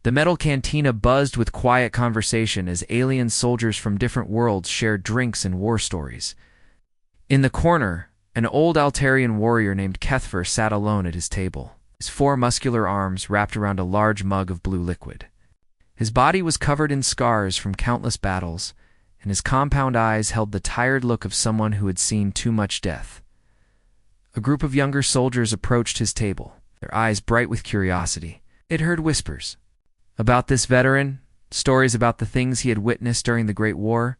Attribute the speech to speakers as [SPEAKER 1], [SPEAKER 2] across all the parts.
[SPEAKER 1] The metal cantina buzzed with quiet conversation as alien soldiers from different worlds shared drinks and war stories. In the corner, an old Altarian warrior named Kethfer sat alone at his table, his 4 muscular arms wrapped around a large mug of blue liquid. His body was covered in scars from countless battles, and his compound eyes held the tired look of someone who had seen too much death. A group of younger soldiers approached his table, their eyes bright with curiosity. It heard whispers about this veteran, stories about the things he had witnessed during the Great War.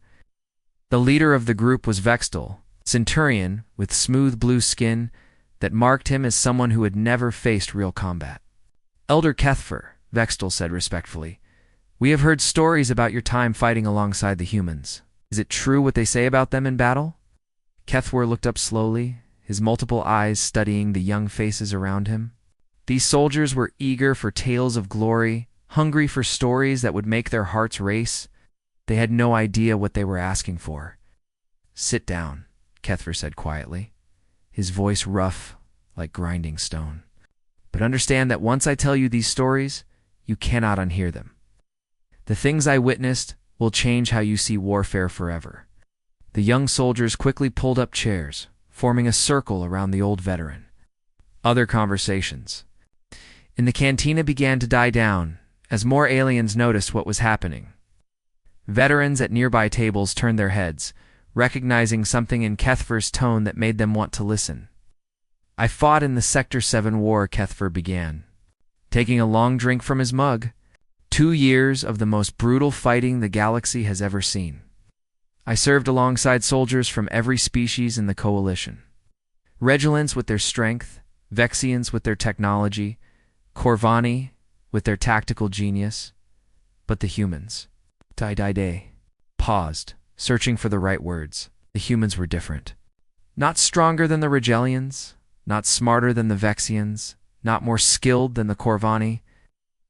[SPEAKER 1] The leader of the group was Vextel, Centurion with smooth blue skin that marked him as someone who had never faced real combat. "Elder Kethfer," Vextel said respectfully, "we have heard stories about your time fighting alongside the humans. Is it true what they say about them in battle?" Kethfer looked up slowly, his multiple eyes studying the young faces around him. These soldiers were eager for tales of glory, hungry for stories that would make their hearts race. They had no idea what they were asking for. "Sit down," Kethfer said quietly, his voice rough like grinding stone. "But understand that once I tell you these stories, you cannot unhear them. The things I witnessed will change how you see warfare forever." The young soldiers quickly pulled up chairs, forming a circle around the old veteran. Other conversations in the cantina began to die down as more aliens noticed what was happening. Veterans at nearby tables turned their heads, recognizing something in Kethfer's tone that made them want to listen. "I fought in the Sector 7 war," Kethfer began, taking a long drink from his mug. 2 years of the most brutal fighting the galaxy has ever seen. I served alongside soldiers from every species in the Coalition. Regilans with their strength, Vexians with their technology, Corvani with their tactical genius. But the humans. Day paused, searching for the right words. The humans were different. Not stronger than the Regelians, not smarter than the Vexians, not more skilled than the Corvani,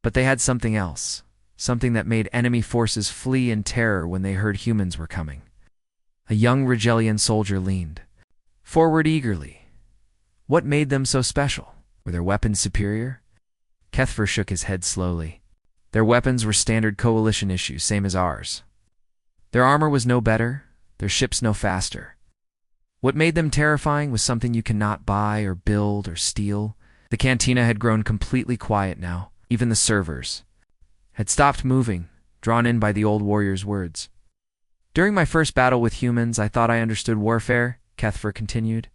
[SPEAKER 1] but they had something else, something that made enemy forces flee in terror when they heard humans were coming. A young Regelian soldier leaned forward eagerly. What made them so special? Were their weapons superior? Kethfer shook his head slowly. Their weapons were standard Coalition issues, same as ours. Their armor was no better, their ships no faster. What made them terrifying was something you cannot buy or build or steal. The cantina had grown completely quiet now. Even the servers had stopped moving, drawn in by the old warrior's words. "During my first battle with humans, I thought I understood warfare," Kethfer continued.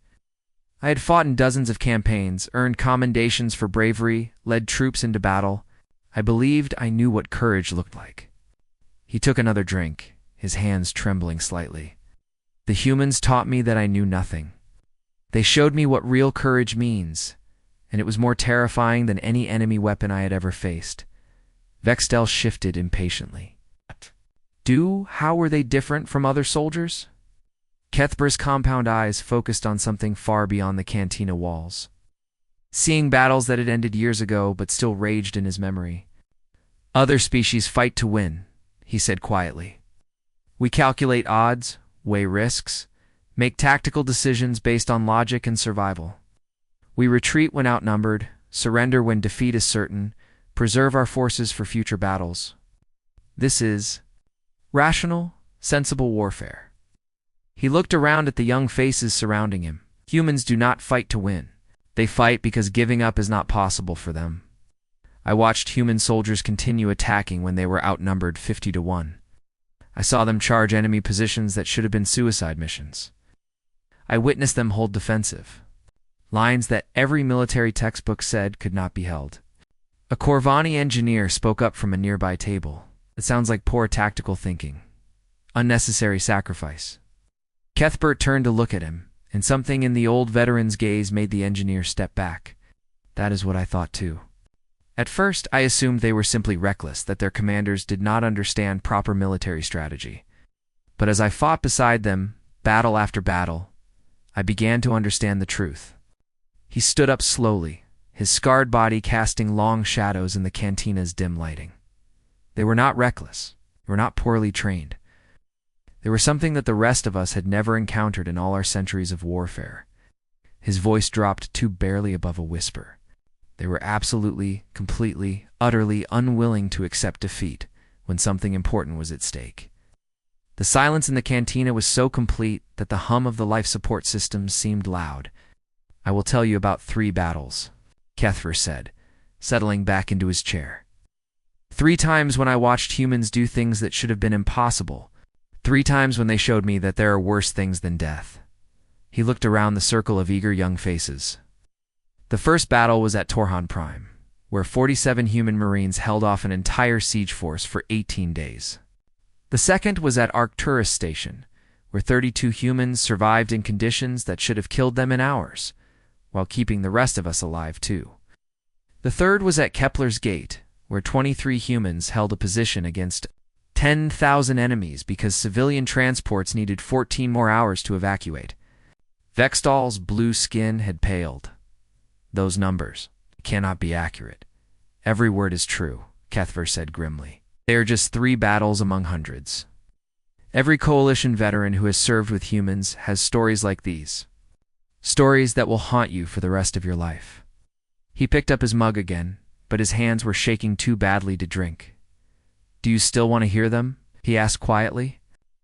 [SPEAKER 1] "I had fought in dozens of campaigns, earned commendations for bravery, led troops into battle. I believed I knew what courage looked like." He took another drink, his hands trembling slightly. "The humans taught me that I knew nothing. They showed me what real courage means, and it was more terrifying than any enemy weapon I had ever faced." Vextel shifted impatiently. How were they different from other soldiers?" Kethfer's compound eyes focused on something far beyond the cantina walls, seeing battles that had ended years ago but still raged in his memory. "Other species fight to win," he said quietly. "We calculate odds, weigh risks, make tactical decisions based on logic and survival. We retreat when outnumbered, surrender when defeat is certain, preserve our forces for future battles. This is rational, sensible warfare." He looked around at the young faces surrounding him. Humans do not fight to win. They fight because giving up is not possible for them. I watched human soldiers continue attacking when they were outnumbered 50-1. I saw them charge enemy positions that should have been suicide missions. I witnessed them hold defensive, lines that every military textbook said could not be held. A Corvani engineer spoke up from a nearby table. "It sounds like poor tactical thinking. Unnecessary sacrifice." Kethfer turned to look at him, and something in the old veteran's gaze made the engineer step back. "That is what I thought too. At first, I assumed they were simply reckless, that their commanders did not understand proper military strategy. But as I fought beside them, battle after battle, I began to understand the truth." He stood up slowly, his scarred body casting long shadows in the cantina's dim lighting. They were not reckless. They were not poorly trained. They were something that the rest of us had never encountered in all our centuries of warfare. His voice dropped to barely above a whisper. They were absolutely, completely, utterly unwilling to accept defeat when something important was at stake. The silence in the cantina was so complete that the hum of the life support systems seemed loud. "I will tell you about 3 battles," Kethver said, settling back into his chair. 3 times when I watched humans do things that should have been impossible. 3 times when they showed me that there are worse things than death. He looked around the circle of eager young faces. The first battle was at Torhan Prime, where 47 human Marines held off an entire siege force for 18 days. The second was at Arcturus Station, where 32 humans survived in conditions that should have killed them in hours, while keeping the rest of us alive too. The third was at Kepler's Gate, where 23 humans held a position against 10,000 enemies because civilian transports needed 14 more hours to evacuate. Vextal's blue skin had paled. "Those numbers cannot be accurate. Every word is true," Kethver said grimly. "They are just 3 battles among hundreds. Every coalition veteran who has served with humans has stories like these. Stories that will haunt you for the rest of your life." He picked up his mug again, but his hands were shaking too badly to drink. "Do you still want to hear them?" he asked quietly.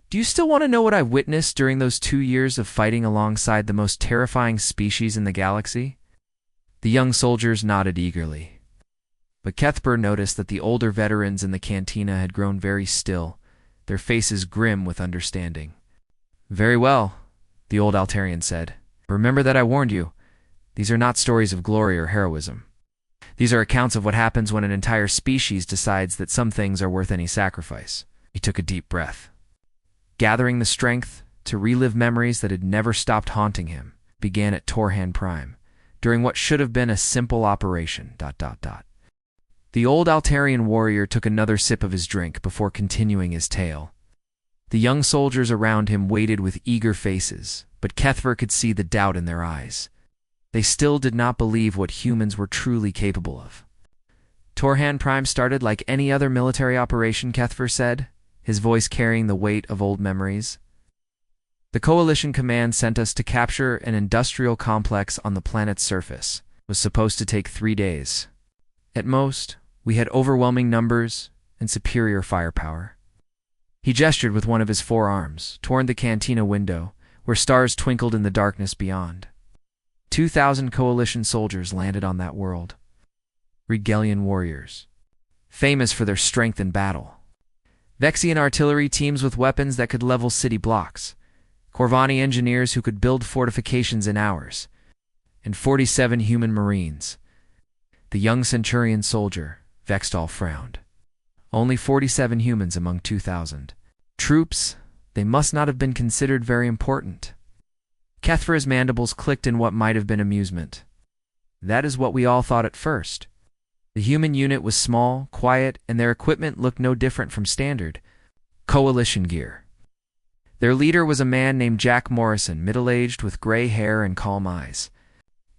[SPEAKER 1] "Do you still want to know what I witnessed during those 2 years of fighting alongside the most terrifying species in the galaxy?" The young soldiers nodded eagerly. But Kethver noticed that the older veterans in the cantina had grown very still, their faces grim with understanding. "Very well," the old Altarian said. "Remember that I warned you. These are not stories of glory or heroism. These are accounts of what happens when an entire species decides that some things are worth any sacrifice." He took a deep breath. Gathering the strength to relive memories that had never stopped haunting him, began at Torhan Prime, during what should have been a simple operation. The old Altarian warrior took another sip of his drink before continuing his tale. The young soldiers around him waited with eager faces, but Kethver could see the doubt in their eyes. They still did not believe what humans were truly capable of. "Torhan Prime started like any other military operation," Kethver said, his voice carrying the weight of old memories. "The Coalition Command sent us to capture an industrial complex on the planet's surface. It was supposed to take 3 days. At most, we had overwhelming numbers and superior firepower." He gestured with one of his forearms toward the cantina window, where stars twinkled in the darkness beyond. 2,000 Coalition soldiers landed on that world. Regalian warriors, famous for their strength in battle. Vexian artillery teams with weapons that could level city blocks. Corvani engineers who could build fortifications in hours. And 47 human Marines. The young Centurion soldier, Vextal, frowned. Only 47 humans among 2,000. Troops, they must not have been considered very important. Kethver's mandibles clicked in what might have been amusement. That is what we all thought at first. The human unit was small, quiet, and their equipment looked no different from standard Coalition gear. Their leader was a man named Jack Morrison, middle-aged with gray hair and calm eyes.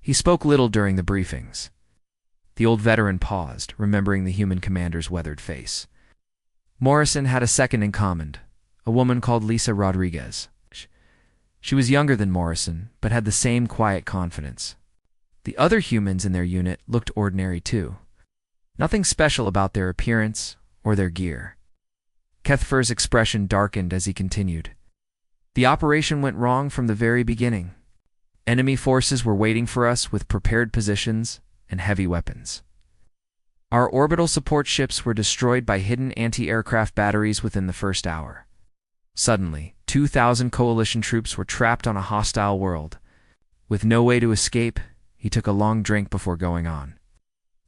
[SPEAKER 1] He spoke little during the briefings. The old veteran paused, remembering the human commander's weathered face. Morrison had a second in command, a woman called Lisa Rodriguez. She was younger than Morrison, but had the same quiet confidence. The other humans in their unit looked ordinary too. Nothing special about their appearance or their gear. Kethver's expression darkened as he continued. "The operation went wrong from the very beginning. Enemy forces were waiting for us with prepared positions and heavy weapons. Our orbital support ships were destroyed by hidden anti-aircraft batteries within the first hour. Suddenly, 2,000 Coalition troops were trapped on a hostile world. With no way to escape, he took a long drink before going on.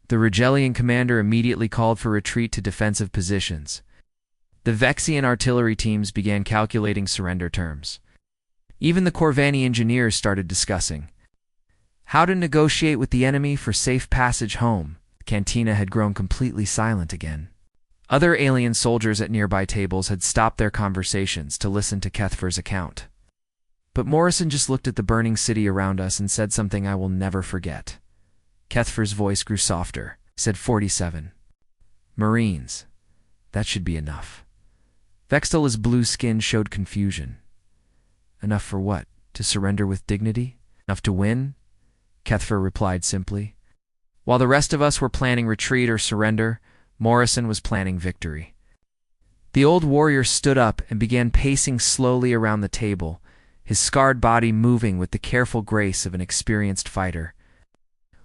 [SPEAKER 1] The Regalian commander immediately called for retreat to defensive positions. The Vexian artillery teams began calculating surrender terms. Even the Corvani engineers started discussing how to negotiate with the enemy for safe passage home. The cantina had grown completely silent again. Other alien soldiers at nearby tables had stopped their conversations to listen to Kethver's account. But Morrison just looked at the burning city around us and said something I will never forget. Kethver's voice grew softer. He said, 47. Marines. That should be enough. Vextal's blue skin showed confusion. Enough for what? To surrender with dignity? Enough to win? Kethver replied simply. While the rest of us were planning retreat or surrender, Morrison was planning victory. The old warrior stood up and began pacing slowly around the table, his scarred body moving with the careful grace of an experienced fighter.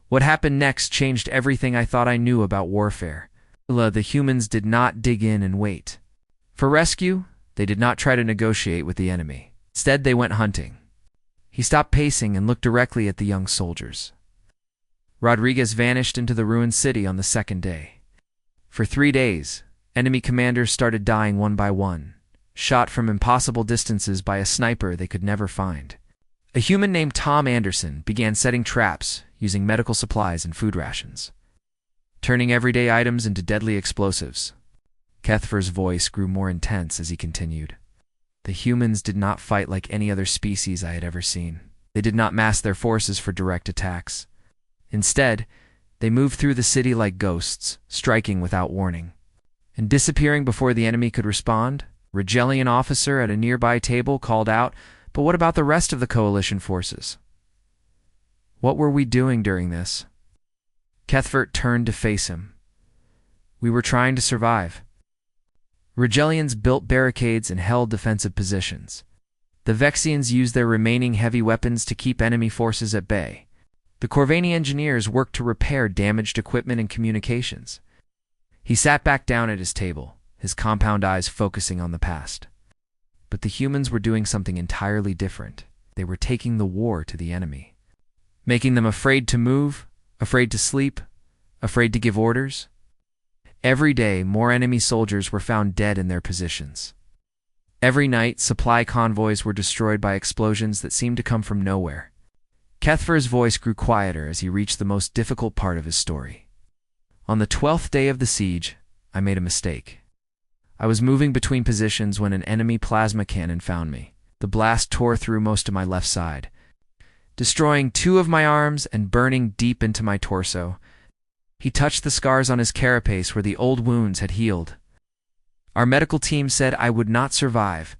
[SPEAKER 1] What happened next changed everything I thought I knew about warfare. The humans did not dig in and wait for rescue. They did not try to negotiate with the enemy. Instead, they went hunting. He stopped pacing and looked directly at the young soldiers. Rodriguez vanished into the ruined city on the second day. For 3 days, enemy commanders started dying one by one, shot from impossible distances by a sniper they could never find. A human named Tom Anderson began setting traps using medical supplies and food rations, turning everyday items into deadly explosives. Kethfer's voice grew more intense as he continued. The humans did not fight like any other species I had ever seen. They did not mass their forces for direct attacks. Instead, they moved through the city like ghosts, striking without warning and disappearing before the enemy could respond. A Regellian officer at a nearby table called out, "But what about the rest of the coalition forces? What were we doing during this?" Kethfert turned to face him. "We were trying to survive." Regellians built barricades and held defensive positions. The Vexians used their remaining heavy weapons to keep enemy forces at bay. The Corvani engineers worked to repair damaged equipment and communications. He sat back down at his table, his compound eyes focusing on the past. But the humans were doing something entirely different. They were taking the war to the enemy, making them afraid to move, afraid to sleep, afraid to give orders. Every day, more enemy soldiers were found dead in their positions. Every night, supply convoys were destroyed by explosions that seemed to come from nowhere. Kethfer's voice grew quieter as he reached the most difficult part of his story. On the 12th day of the siege, I made a mistake. I was moving between positions when an enemy plasma cannon found me. The blast tore through most of my left side, destroying 2 of my arms and burning deep into my torso. He touched the scars on his carapace where the old wounds had healed. Our medical team said I would not survive.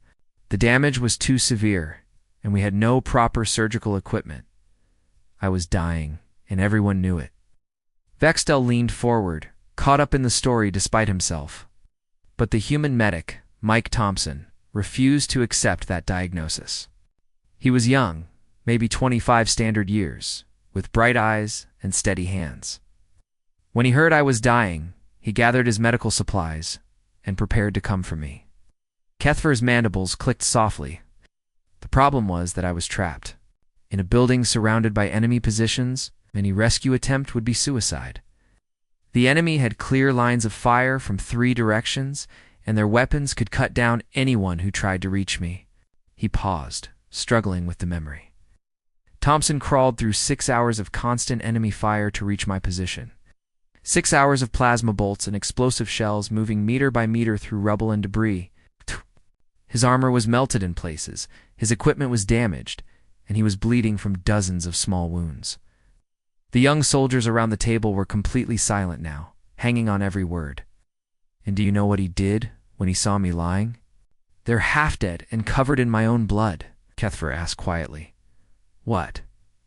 [SPEAKER 1] The damage was too severe, and we had no proper surgical equipment. I was dying, and everyone knew it. Vextel leaned forward, caught up in the story despite himself. But the human medic, Mike Thompson, refused to accept that diagnosis. He was young, maybe 25 standard years, with bright eyes and steady hands. When he heard I was dying, he gathered his medical supplies and prepared to come for me. Kethfer's mandibles clicked softly. The problem was that I was trapped in a building surrounded by enemy positions. Any rescue attempt would be suicide. The enemy had clear lines of fire from 3 directions, and their weapons could cut down anyone who tried to reach me. He paused, struggling with the memory. Thompson crawled through 6 hours of constant enemy fire to reach my position. 6 hours of plasma bolts and explosive shells moving meter by meter through rubble and debris. His armor was melted in places, his equipment was damaged, and he was bleeding from dozens of small wounds. The young soldiers around the table were completely silent now, hanging on every word. And do you know what he did when he saw me lying? "They're half dead and covered in my own blood," Kethfer asked quietly. "What?"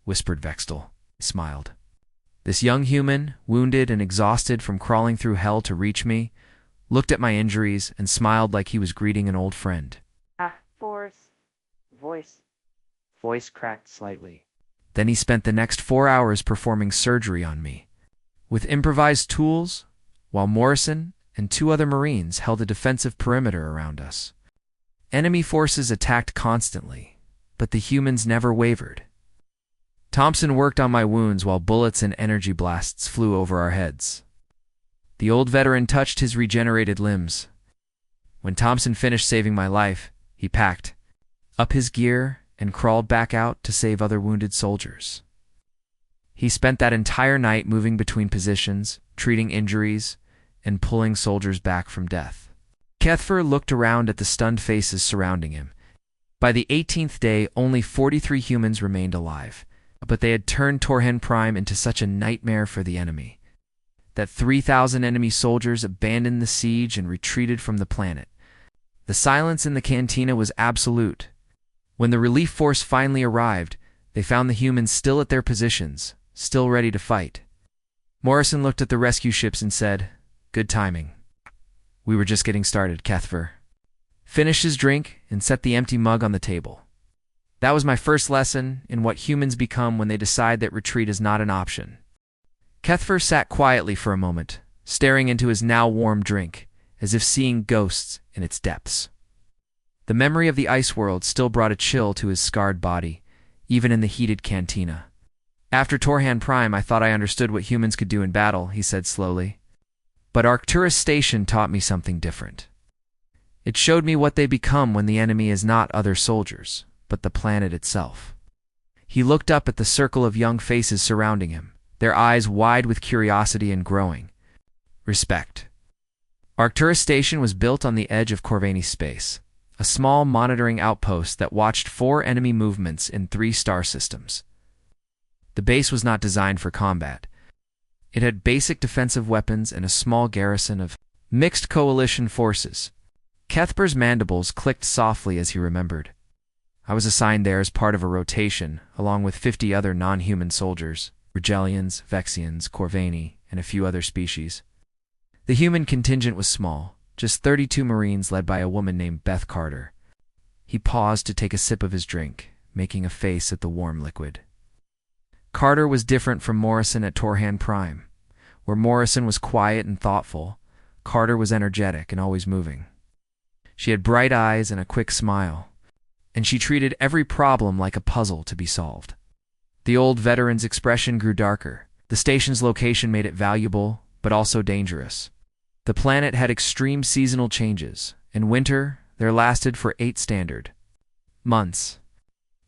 [SPEAKER 1] whispered Vextel. He smiled. This young human, wounded and exhausted from crawling through hell to reach me, looked at my injuries and smiled like he was greeting an old friend. Voice cracked slightly. Then he spent the next 4 hours performing surgery on me, with improvised tools, while Morrison and 2 other Marines held a defensive perimeter around us. Enemy forces attacked constantly, but the humans never wavered. Thompson worked on my wounds while bullets and energy blasts flew over our heads. The old veteran touched his regenerated limbs. When Thompson finished saving my life, he packed up his gear and crawled back out to save other wounded soldiers. He spent that entire night moving between positions, treating injuries, and pulling soldiers back from death. Kethfer looked around at the stunned faces surrounding him. By the 18th day, only 43 humans remained alive, but they had turned Torhen Prime into such a nightmare for the enemy that 3,000 enemy soldiers abandoned the siege and retreated from the planet. The silence in the cantina was absolute. When the relief force finally arrived, they found the humans still at their positions, still ready to fight. Morrison looked at the rescue ships and said, "Good timing. We were just getting started." Kethver finished his drink and set the empty mug on the table. That was my first lesson in what humans become when they decide that retreat is not an option. Kethver sat quietly for a moment, staring into his now warm drink, as if seeing ghosts in its depths. The memory of the ice world still brought a chill to his scarred body, even in the heated cantina. "After Torhan Prime, I thought I understood what humans could do in battle," he said slowly. "But Arcturus Station taught me something different. It showed me what they become when the enemy is not other soldiers, but the planet itself." He looked up at the circle of young faces surrounding him, their eyes wide with curiosity and growing respect. Arcturus Station was built on the edge of Corvani space, a small monitoring outpost that watched 4 enemy movements in 3 star systems. The base was not designed for combat. It had basic defensive weapons and a small garrison of mixed coalition forces. Kethper's mandibles clicked softly as he remembered. "I was assigned there as part of a rotation, along with 50 other non-human soldiers, Rigelians, Vexians, Corvani, and a few other species. The human contingent was small, just 32 Marines led by a woman named Beth Carter." He paused to take a sip of his drink, making a face at the warm liquid. Carter was different from Morrison at Torhan Prime. Where Morrison was quiet and thoughtful, Carter was energetic and always moving. She had bright eyes and a quick smile, and she treated every problem like a puzzle to be solved. The old veteran's expression grew darker. The station's location made it valuable, but also dangerous. The planet had extreme seasonal changes. In winter, there lasted for 8 standard months.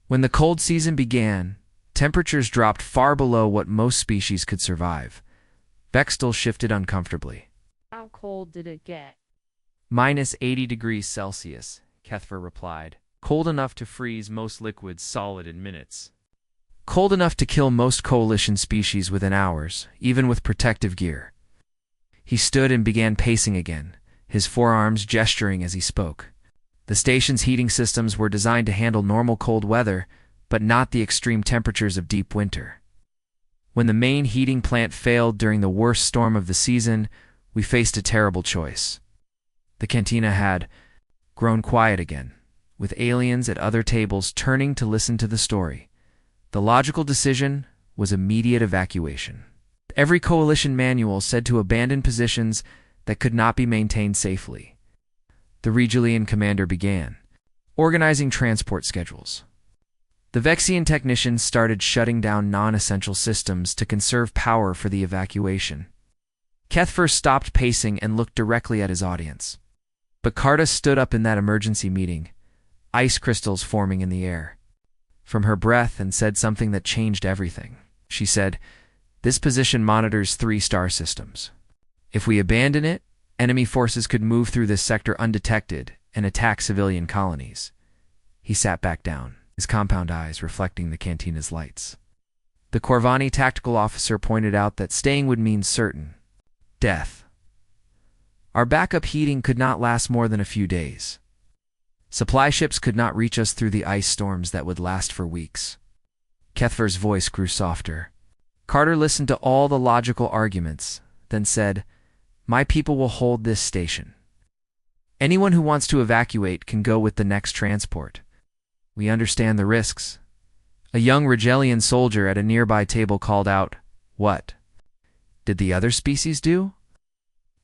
[SPEAKER 1] When the cold season began, temperatures dropped far below what most species could survive. Bextel shifted uncomfortably.
[SPEAKER 2] "How cold did it get?"
[SPEAKER 1] -80 degrees Celsius, Kethver replied. "Cold enough to freeze most liquids solid in minutes. Cold enough to kill most coalition species within hours, even with protective gear." He stood and began pacing again, his forearms gesturing as he spoke. The station's heating systems were designed to handle normal cold weather, but not the extreme temperatures of deep winter. When the main heating plant failed during the worst storm of the season, we faced a terrible choice. The cantina had grown quiet again, with aliens at other tables turning to listen to the story. The logical decision was immediate evacuation. Every coalition manual said to abandon positions that could not be maintained safely. The Regilian commander began organizing transport schedules. The Vexian technicians started shutting down non-essential systems to conserve power for the evacuation. Kethver stopped pacing and looked directly at his audience. Bacarda stood up in that emergency meeting, ice crystals forming in the air, from her breath, and said something that changed everything. She said, "This position monitors 3 star systems. If we abandon it, enemy forces could move through this sector undetected and attack civilian colonies." He sat back down, his compound eyes reflecting the cantina's lights. The Corvani tactical officer pointed out that staying would mean certain death. Our backup heating could not last more than a few days. Supply ships could not reach us through the ice storms that would last for weeks. Kethver's voice grew softer. Carter listened to all the logical arguments, then said, "My people will hold this station. Anyone who wants to evacuate can go with the next transport. We understand the risks." A young Rigelian soldier at a nearby table called out, "What did the other species do?"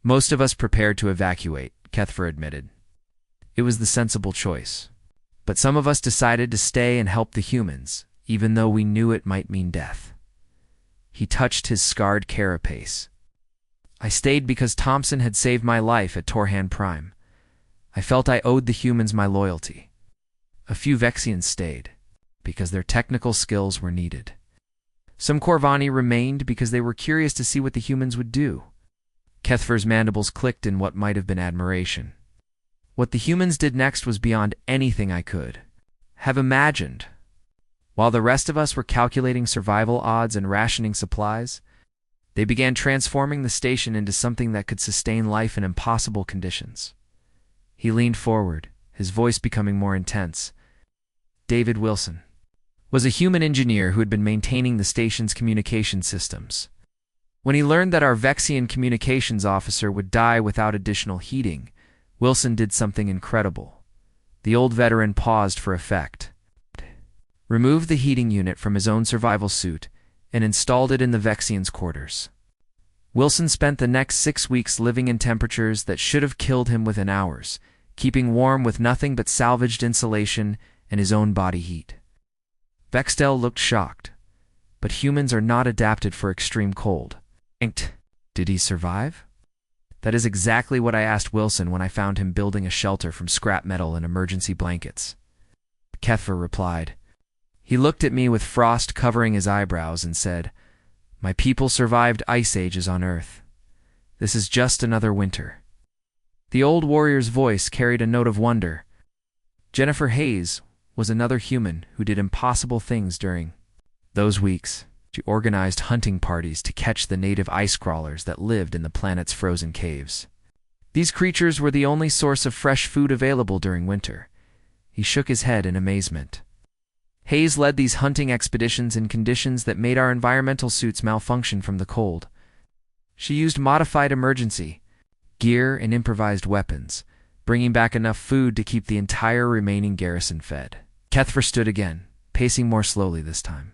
[SPEAKER 1] "Most of us prepared to evacuate," Kethver admitted. "It was the sensible choice. But some of us decided to stay and help the humans, even though we knew it might mean death." He touched his scarred carapace. "I stayed because Thompson had saved my life at Torhan Prime. I felt I owed the humans my loyalty. A few Vexians stayed, because their technical skills were needed. Some Corvani remained because they were curious to see what the humans would do." Kethver's mandibles clicked in what might have been admiration. "What the humans did next was beyond anything I could have imagined. While the rest of us were calculating survival odds and rationing supplies, they began transforming the station into something that could sustain life in impossible conditions." He leaned forward, his voice becoming more intense. David Wilson was a human engineer who had been maintaining the station's communication systems. When he learned that our Vexian communications officer would die without additional heating, Wilson did something incredible. The old veteran paused for effect, removed the heating unit from his own survival suit, and installed it in the Vexian's quarters. Wilson spent the next 6 weeks living in temperatures that should have killed him within hours, keeping warm with nothing but salvaged insulation and his own body heat. Vextel looked shocked, but humans are not adapted for extreme cold. Did he survive? That is exactly what I asked Wilson when I found him building a shelter from scrap metal and emergency blankets. Kethver replied. He looked at me with frost covering his eyebrows and said, "My people survived ice ages on Earth. This is just another winter." The old warrior's voice carried a note of wonder. Jennifer Hayes was another human who did impossible things during those weeks. She organized hunting parties to catch the native ice crawlers that lived in the planet's frozen caves. These creatures were the only source of fresh food available during winter. He shook his head in amazement. Hayes led these hunting expeditions in conditions that made our environmental suits malfunction from the cold. She used modified emergency gear and improvised weapons, bringing back enough food to keep the entire remaining garrison fed. Kethver stood again, pacing more slowly this time.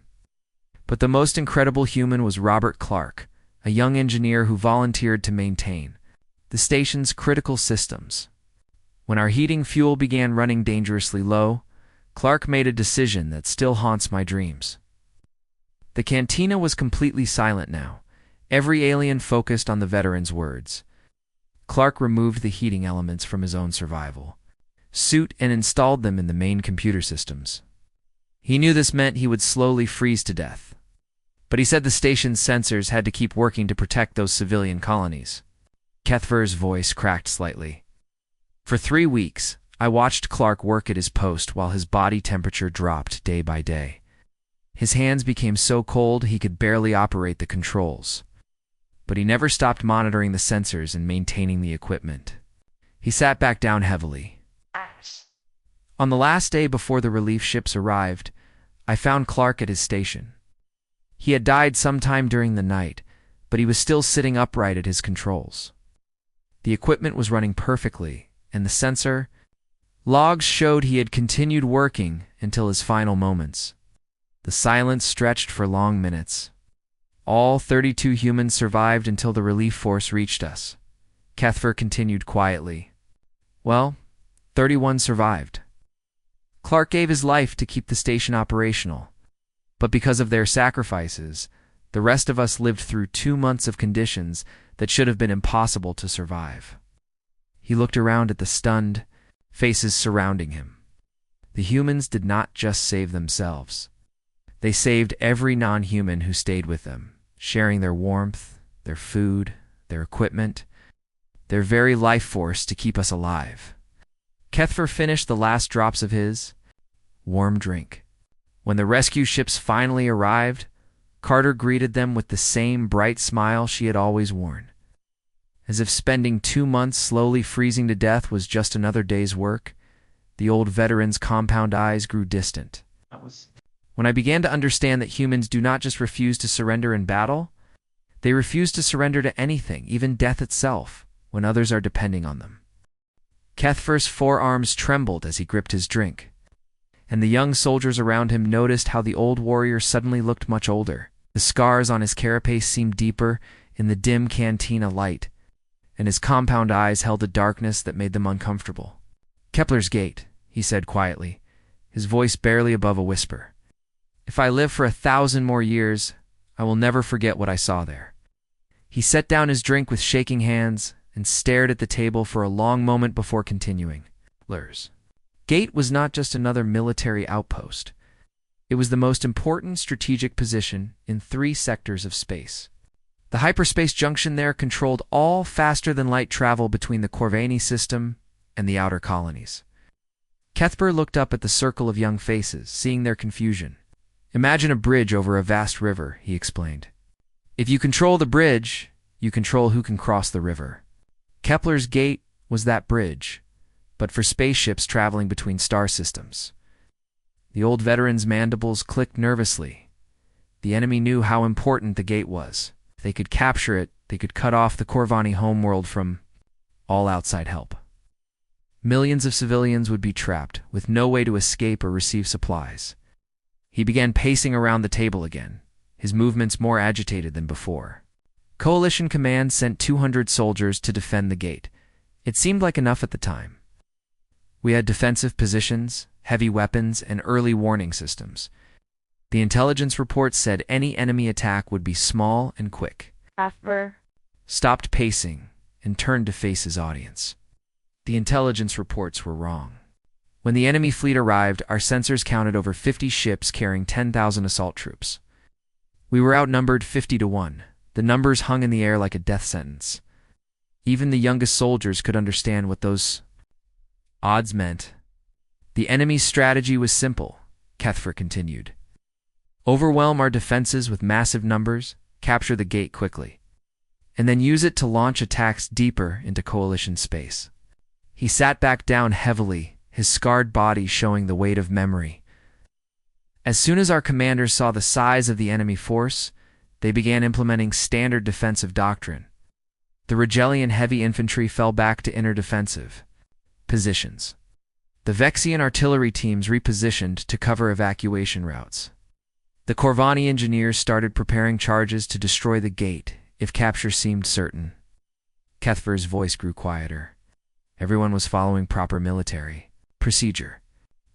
[SPEAKER 1] But the most incredible human was Robert Clark, a young engineer who volunteered to maintain the station's critical systems. When our heating fuel began running dangerously low, Clark made a decision that still haunts my dreams. The cantina was completely silent now, every alien focused on the veteran's words. Clark removed the heating elements from his own survival suit and installed them in the main computer systems. He knew this meant he would slowly freeze to death. But he said the station's sensors had to keep working to protect those civilian colonies. Kethver's voice cracked slightly. For 3 weeks, I watched Clark work at his post while his body temperature dropped day by day. His hands became so cold he could barely operate the controls. But he never stopped monitoring the sensors and maintaining the equipment. He sat back down heavily. On the last day before the relief ships arrived, I found Clark at his station. He had died sometime during the night, but he was still sitting upright at his controls. The equipment was running perfectly, and the sensor logs showed he had continued working until his final moments. The silence stretched for long minutes. All 32 humans survived until the relief force reached us. Kethver continued quietly. Well, 31 survived. Clark gave his life to keep the station operational, but because of their sacrifices, the rest of us lived through 2 months of conditions that should have been impossible to survive. He looked around at the stunned faces surrounding him. The humans did not just save themselves. They saved every non-human who stayed with them, sharing their warmth, their food, their equipment, their very life force to keep us alive. Kethver finished the last drops of his warm drink. When the rescue ships finally arrived, Carter greeted them with the same bright smile she had always worn. As if spending 2 months slowly freezing to death was just another day's work, the old veteran's compound eyes grew distant. When I began to understand that humans do not just refuse to surrender in battle, they refuse to surrender to anything, even death itself, when others are depending on them. Kethver's forearms trembled as he gripped his drink, and the young soldiers around him noticed how the old warrior suddenly looked much older. The scars on his carapace seemed deeper in the dim cantina light, and his compound eyes held a darkness that made them uncomfortable. "Kepler's Gate," he said quietly, his voice barely above a whisper. "If I live for 1,000 more years, I will never forget what I saw there." He set down his drink with shaking hands and stared at the table for a long moment before continuing. Kepler's Gate was not just another military outpost. It was the most important strategic position in 3 sectors of space. The hyperspace junction there controlled all faster-than-light travel between the Corvini system and the outer colonies. Kethver looked up at the circle of young faces, seeing their confusion. "Imagine a bridge over a vast river," he explained. "If you control the bridge, you control who can cross the river. Kepler's Gate was that bridge, but for spaceships traveling between star systems." The old veteran's mandibles clicked nervously. The enemy knew how important the gate was. If they could capture it, they could cut off the Corvani homeworld from all outside help. Millions of civilians would be trapped, with no way to escape or receive supplies. He began pacing around the table again, his movements more agitated than before. Coalition Command sent 200 soldiers to defend the gate. It seemed like enough at the time. We had defensive positions, heavy weapons, and early warning systems. The intelligence reports said any enemy attack would be small and quick.
[SPEAKER 2] After
[SPEAKER 1] Stopped pacing and turned to face his audience. The intelligence reports were wrong. When the enemy fleet arrived, our sensors counted over 50 ships carrying 10,000 assault troops. We were outnumbered 50-1. The numbers hung in the air like a death sentence. Even the youngest soldiers could understand what those odds meant. The enemy's strategy was simple, Kethfer continued. Overwhelm our defenses with massive numbers, capture the gate quickly, and then use it to launch attacks deeper into coalition space. He sat back down heavily, his scarred body showing the weight of memory. As soon as our commanders saw the size of the enemy force, they began implementing standard defensive doctrine. The Rigelian heavy infantry fell back to inner defensive positions. The Vexian artillery teams repositioned to cover evacuation routes. The Corvani engineers started preparing charges to destroy the gate if capture seemed certain. Kethfer's voice grew quieter. Everyone was following proper military procedure.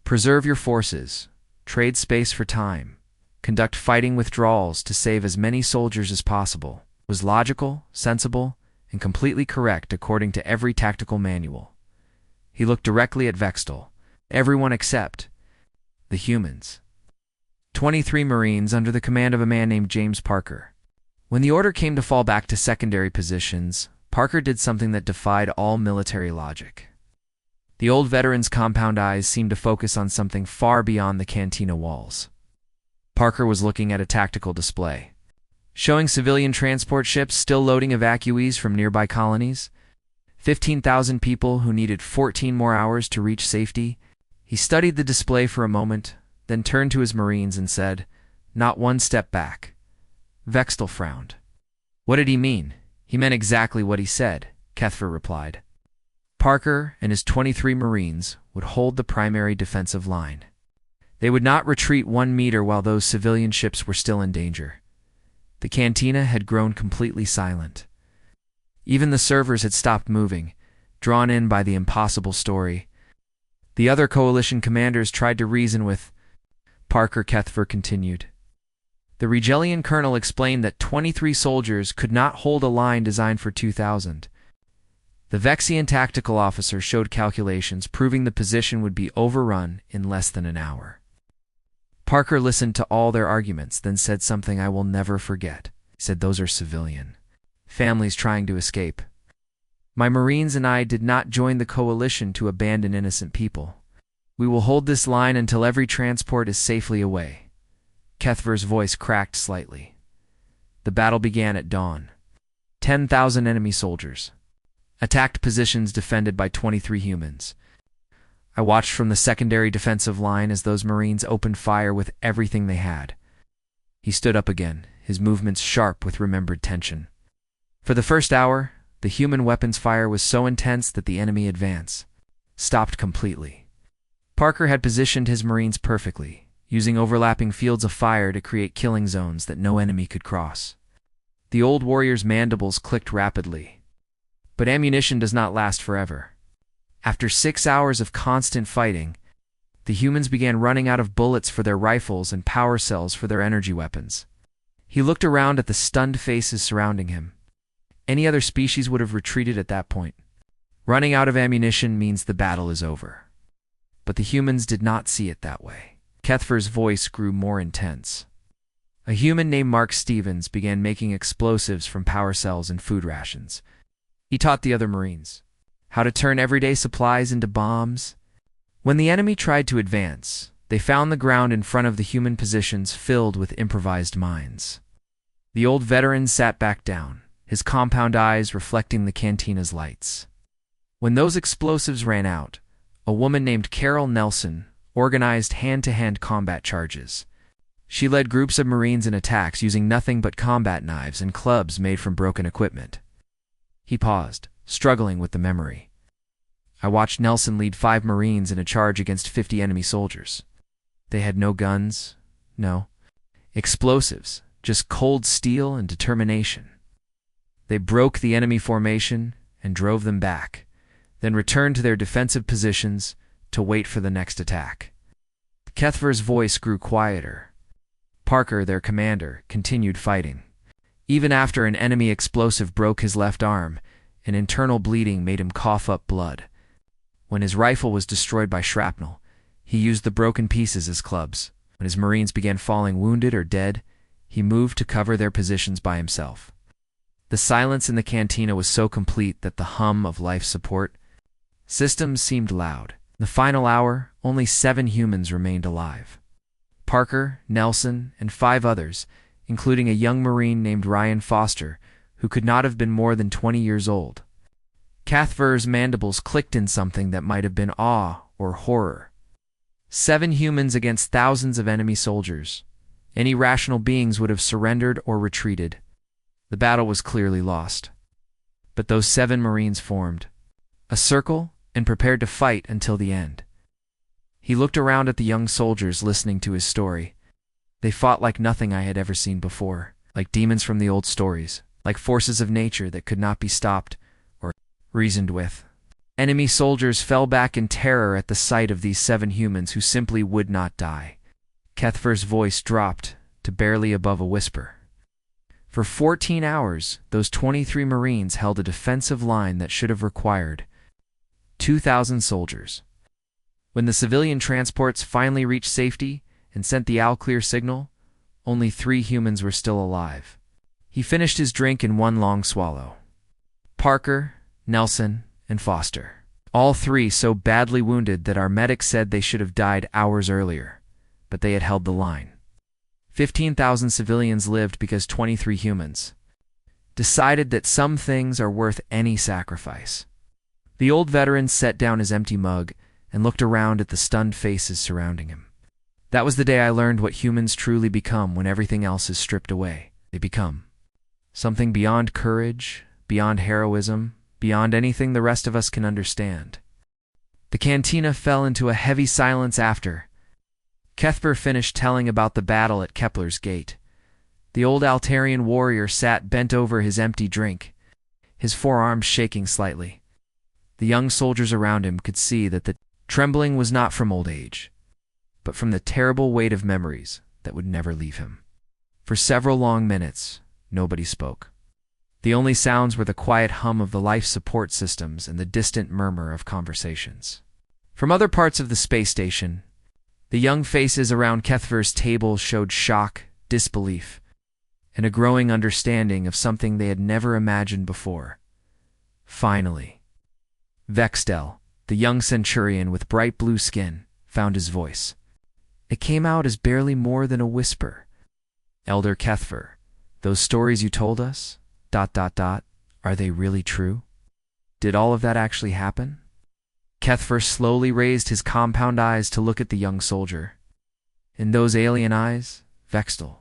[SPEAKER 1] Preserve your forces, trade space for time, conduct fighting withdrawals to save as many soldiers as possible. It was logical, sensible, and completely correct according to every tactical manual. He looked directly at Vextal. Everyone except the humans. 23 Marines under the command of a man named James Parker. When the order came to fall back to secondary positions, Parker did something that defied all military logic. The old veteran's compound eyes seemed to focus on something far beyond the cantina walls. Parker was looking at a tactical display, showing civilian transport ships still loading evacuees from nearby colonies. 15,000 people who needed 14 more hours to reach safety. He studied the display for a moment, then turned to his Marines and said, "Not one step back." Vextal frowned. What did he mean? He meant exactly what he said, Kethfer replied. Parker and his 23 Marines would hold the primary defensive line. They would not retreat 1 meter while those civilian ships were still in danger. The cantina had grown completely silent. Even the servers had stopped moving, drawn in by the impossible story. The other coalition commanders tried to reason with Parker. Kethfer continued. The Rigelian colonel explained that 23 soldiers could not hold a line designed for 2,000. The Vexian tactical officer showed calculations proving the position would be overrun in less than an hour. Parker listened to all their arguments, then said something I will never forget. He said, "Those are civilian families trying to escape. My Marines and I did not join the coalition to abandon innocent people. We will hold this line until every transport is safely away." Kethfer's voice cracked slightly. The battle began at dawn. 10,000 enemy soldiers attacked positions defended by 23 humans. I watched from the secondary defensive line as those Marines opened fire with everything they had. He stood up again, his movements sharp with remembered tension. For the first hour, the human weapons fire was so intense that the enemy advance stopped completely. Parker had positioned his Marines perfectly, using overlapping fields of fire to create killing zones that no enemy could cross. The old warrior's mandibles clicked rapidly. But ammunition does not last forever. After 6 hours of constant fighting, the humans began running out of bullets for their rifles and power cells for their energy weapons. He looked around at the stunned faces surrounding him. Any other species would have retreated at that point. Running out of ammunition means the battle is over. But the humans did not see it that way. Kethfer's voice grew more intense. A human named Mark Stevens began making explosives from power cells and food rations. He taught the other Marines how to turn everyday supplies into bombs. When the enemy tried to advance, they found the ground in front of the human positions filled with improvised mines. The old veteran sat back down, his compound eyes reflecting the cantina's lights. When those explosives ran out, a woman named Carol Nelson organized hand-to-hand combat charges. She led groups of Marines in attacks using nothing but combat knives and clubs made from broken equipment. He paused, struggling with the memory. I watched Nelson lead 5 Marines in a charge against 50 enemy soldiers. They had no guns, no explosives, just cold steel and determination. They broke the enemy formation and drove them back, then returned to their defensive positions to wait for the next attack. Kethver's voice grew quieter. Parker, their commander, continued fighting. Even after an enemy explosive broke his left arm, an internal bleeding made him cough up blood. When his rifle was destroyed by shrapnel, he used the broken pieces as clubs. When his Marines began falling wounded or dead, he moved to cover their positions by himself. The silence in the cantina was so complete that the hum of life support systems seemed loud. In the final hour, only 7 humans remained alive. Parker, Nelson, and 5 others, including a young Marine named Ryan Foster, who could not have been more than 20 years old. Cathver's mandibles clicked in something that might have been awe or horror. 7 humans against thousands of enemy soldiers. Any rational beings would have surrendered or retreated. The battle was clearly lost. But those 7 Marines formed a circle and prepared to fight until the end. He looked around at the young soldiers listening to his story. They fought like nothing I had ever seen before, like demons from the old stories, like forces of nature that could not be stopped or reasoned with. Enemy soldiers fell back in terror at the sight of these 7 humans who simply would not die. Kethver's voice dropped to barely above a whisper. For 14 hours, those 23 Marines held a defensive line that should have required 2,000 soldiers. When the civilian transports finally reached safety and sent the all-clear signal, only 3 humans were still alive. He finished his drink in one long swallow. Parker, Nelson, and Foster. All 3 so badly wounded that our medics said they should have died hours earlier, but they had held the line. 15,000 civilians lived because 23 humans decided that some things are worth any sacrifice. The old veteran set down his empty mug and looked around at the stunned faces surrounding him. That was the day I learned what humans truly become when everything else is stripped away. They become something beyond courage, beyond heroism, beyond anything the rest of us can understand. The cantina fell into a heavy silence after Kethver finished telling about the battle at Kepler's Gate. The old Altarian warrior sat bent over his empty drink, his forearms shaking slightly. The young soldiers around him could see that the trembling was not from old age, but from the terrible weight of memories that would never leave him. For several long minutes, nobody spoke. The only sounds were the quiet hum of the life support systems and the distant murmur of conversations. From other parts of the space station, the young faces around Kethver's table showed shock, disbelief, and a growing understanding of something they had never imagined before. Finally, Vextel, the young centurion with bright blue skin, found his voice. It came out as barely more than a whisper. Elder Kethver, those stories you told us, ... are they really true? Did all of that actually happen? Kethver slowly raised his compound eyes to look at the young soldier. In those alien eyes, Vextel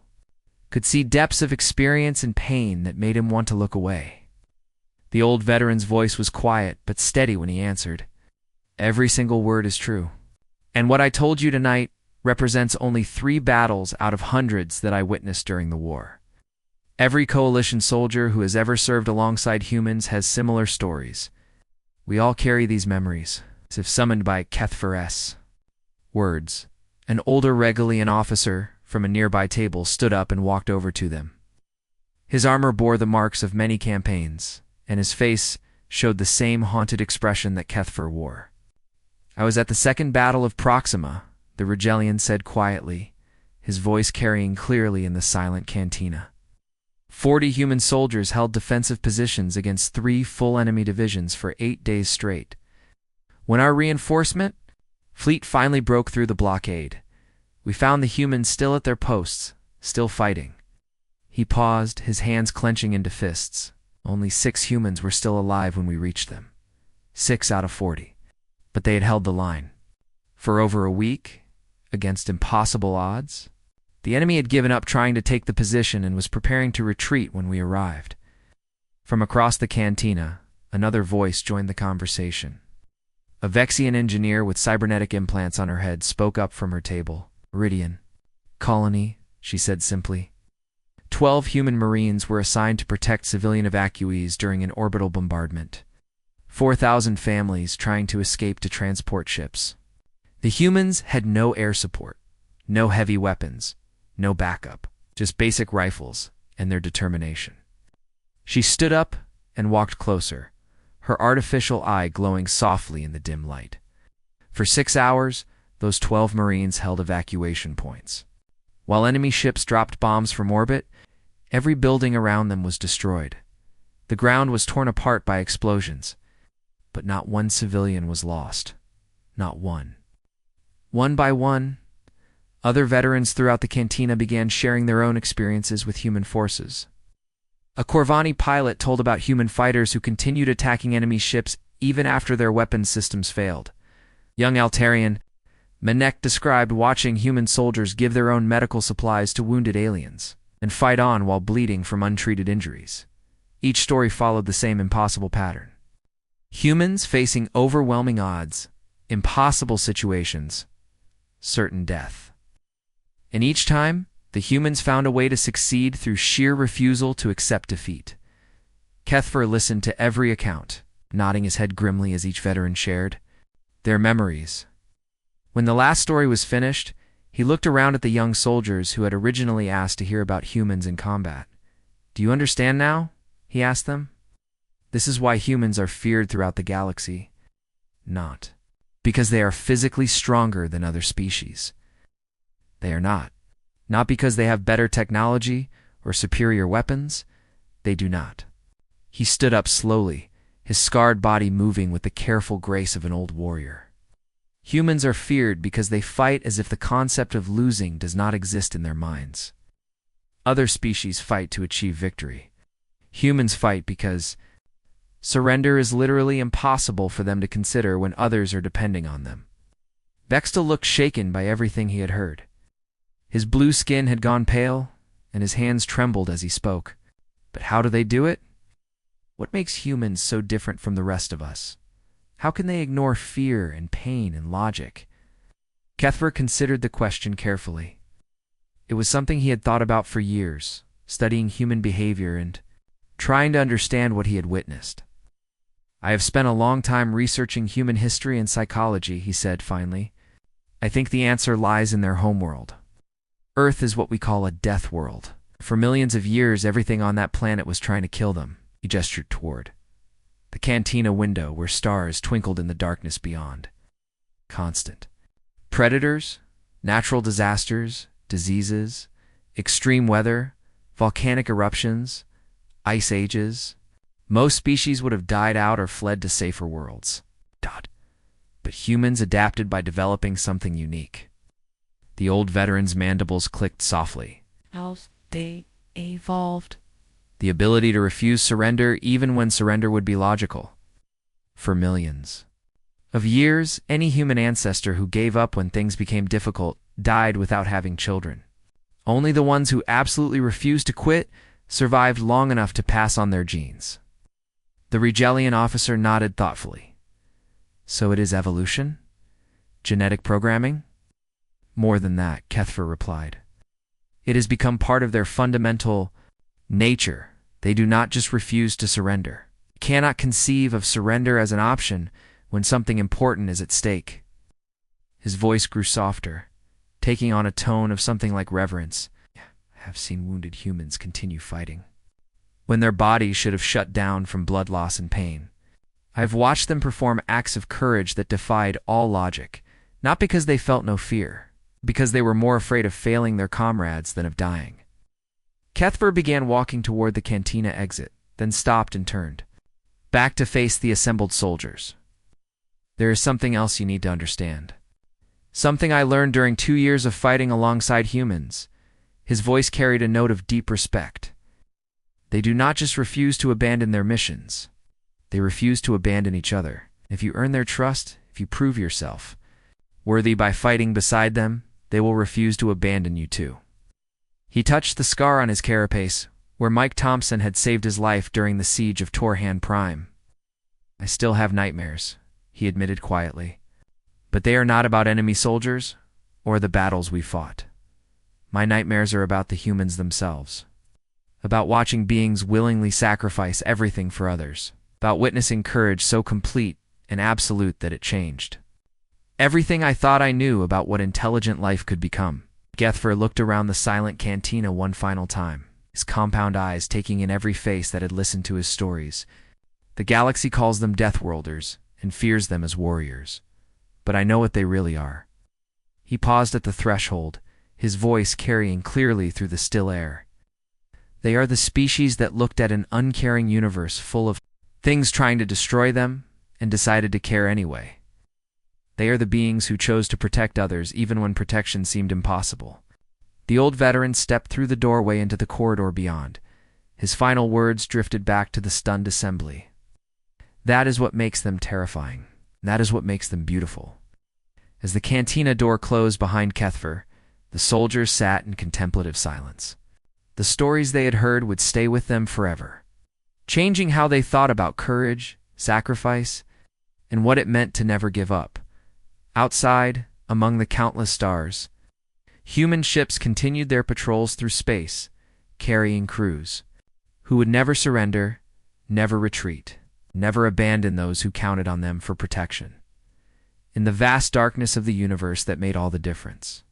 [SPEAKER 1] could see depths of experience and pain that made him want to look away. The old veteran's voice was quiet but steady when he answered. Every single word is true. And what I told you tonight represents only 3 battles out of hundreds that I witnessed during the war. Every coalition soldier who has ever served alongside humans has similar stories. We all carry these memories, as if summoned by Kethver's words. An older Regalian officer from a nearby table stood up and walked over to them. His armor bore the marks of many campaigns, and his face showed the same haunted expression that Kethver wore. I was at the Second Battle of Proxima, the Regalian said quietly, his voice carrying clearly in the silent cantina. 40 human soldiers held defensive positions against 3 full enemy divisions for 8 days straight. When our reinforcement fleet finally broke through the blockade, we found the humans still at their posts, still fighting. He paused, his hands clenching into fists. Only 6 humans were still alive when we reached them. 6 out of 40. But they had held the line. For over a week, against impossible odds, The enemy had given up trying to take the position and was preparing to retreat when we arrived. From across the cantina, another voice joined the conversation. A Vexian engineer with cybernetic implants on her head spoke up from her table. Meridian. Colony, she said simply. 12 human Marines were assigned to protect civilian evacuees during an orbital bombardment. 4,000 families trying to escape to transport ships. The humans had no air support, no heavy weapons, no backup, just basic rifles and their determination. She stood up and walked closer, her artificial eye glowing softly in the dim light. For 6 hours, those 12 Marines held evacuation points. While enemy ships dropped bombs from orbit, every building around them was destroyed. The ground was torn apart by explosions, but not one civilian was lost. Not one. One by one, other veterans throughout the cantina began sharing their own experiences with human forces. A Corvani pilot told about human fighters who continued attacking enemy ships even after their weapons systems failed. Young Altarian, Manek described watching human soldiers give their own medical supplies to wounded aliens and fight on while bleeding from untreated injuries. Each story followed the same impossible pattern. Humans facing overwhelming odds, impossible situations, certain death. And each time, the humans found a way to succeed through sheer refusal to accept defeat. Kethfer listened to every account, nodding his head grimly as each veteran shared their memories. When the last story was finished, he looked around at the young soldiers who had originally asked to hear about humans in combat. "Do you understand now?" he asked them. "This is why humans are feared throughout the galaxy. Not because they are physically stronger than other species. They are not. Not because they have better technology or superior weapons. They do not." He stood up slowly, his scarred body moving with the careful grace of an old warrior. Humans are feared because they fight as if the concept of losing does not exist in their minds. Other species fight to achieve victory. Humans fight because surrender is literally impossible for them to consider when others are depending on them. Vexta looked shaken by everything he had heard. His blue skin had gone pale, and his hands trembled as he spoke. But how do they do it? What makes humans so different from the rest of us? How can they ignore fear and pain and logic? Kethfer considered the question carefully. It was something he had thought about for years, studying human behavior and trying to understand what he had witnessed. "I have spent a long time researching human history and psychology," he said finally. "I think the answer lies in their homeworld. Earth is what we call a death world. For millions of years, everything on that planet was trying to kill them." He gestured toward the cantina window where stars twinkled in the darkness beyond. Constant. Predators, natural disasters, diseases, extreme weather, volcanic eruptions, ice ages. Most species would have died out or fled to safer worlds. But humans adapted by developing something unique. The old veteran's mandibles clicked softly.
[SPEAKER 2] How they evolved.
[SPEAKER 1] The ability to refuse surrender even when surrender would be logical. For millions of years, any human ancestor who gave up when things became difficult died without having children. Only the ones who absolutely refused to quit survived long enough to pass on their genes. The Regellian officer nodded thoughtfully. "So it is evolution? Genetic programming?" "More than that," Kethfer replied. "It has become part of their fundamental nature. They do not just refuse to surrender. You cannot conceive of surrender as an option when something important is at stake." His voice grew softer, taking on a tone of something like reverence. "I have seen wounded humans continue fighting when their bodies should have shut down from blood loss and pain. I have watched them perform acts of courage that defied all logic, not because they felt no fear, because they were more afraid of failing their comrades than of dying." Kethfer began walking toward the cantina exit, then stopped and turned back to face the assembled soldiers. "There is something else you need to understand. Something I learned during 2 years of fighting alongside humans." His voice carried a note of deep respect. "They do not just refuse to abandon their missions. They refuse to abandon each other. If you earn their trust, if you prove yourself worthy by fighting beside them, they will refuse to abandon you too." He touched the scar on his carapace, where Mike Thompson had saved his life during the siege of Torhan Prime. I still have nightmares, he admitted quietly. But they are not about enemy soldiers or the battles we fought. My nightmares are about the humans themselves. About watching beings willingly sacrifice everything for others. About witnessing courage so complete and absolute that it changed everything I thought I knew about what intelligent life could become. Gethfer looked around the silent cantina one final time, his compound eyes taking in every face that had listened to his stories. The galaxy calls them Deathworlders and fears them as warriors. But I know what they really are. He paused at the threshold, his voice carrying clearly through the still air. They are the species that looked at an uncaring universe full of things trying to destroy them and decided to care anyway. They are the beings who chose to protect others even when protection seemed impossible. The old veteran stepped through the doorway into the corridor beyond. His final words drifted back to the stunned assembly. That is what makes them terrifying. That is what makes them beautiful. As the cantina door closed behind Kethfer, the soldiers sat in contemplative silence. The stories they had heard would stay with them forever, changing how they thought about courage, sacrifice, and what it meant to never give up. Outside, among the countless stars, human ships continued their patrols through space, carrying crews who would never surrender, never retreat, never abandon those who counted on them for protection. In the vast darkness of the universe that made all the difference.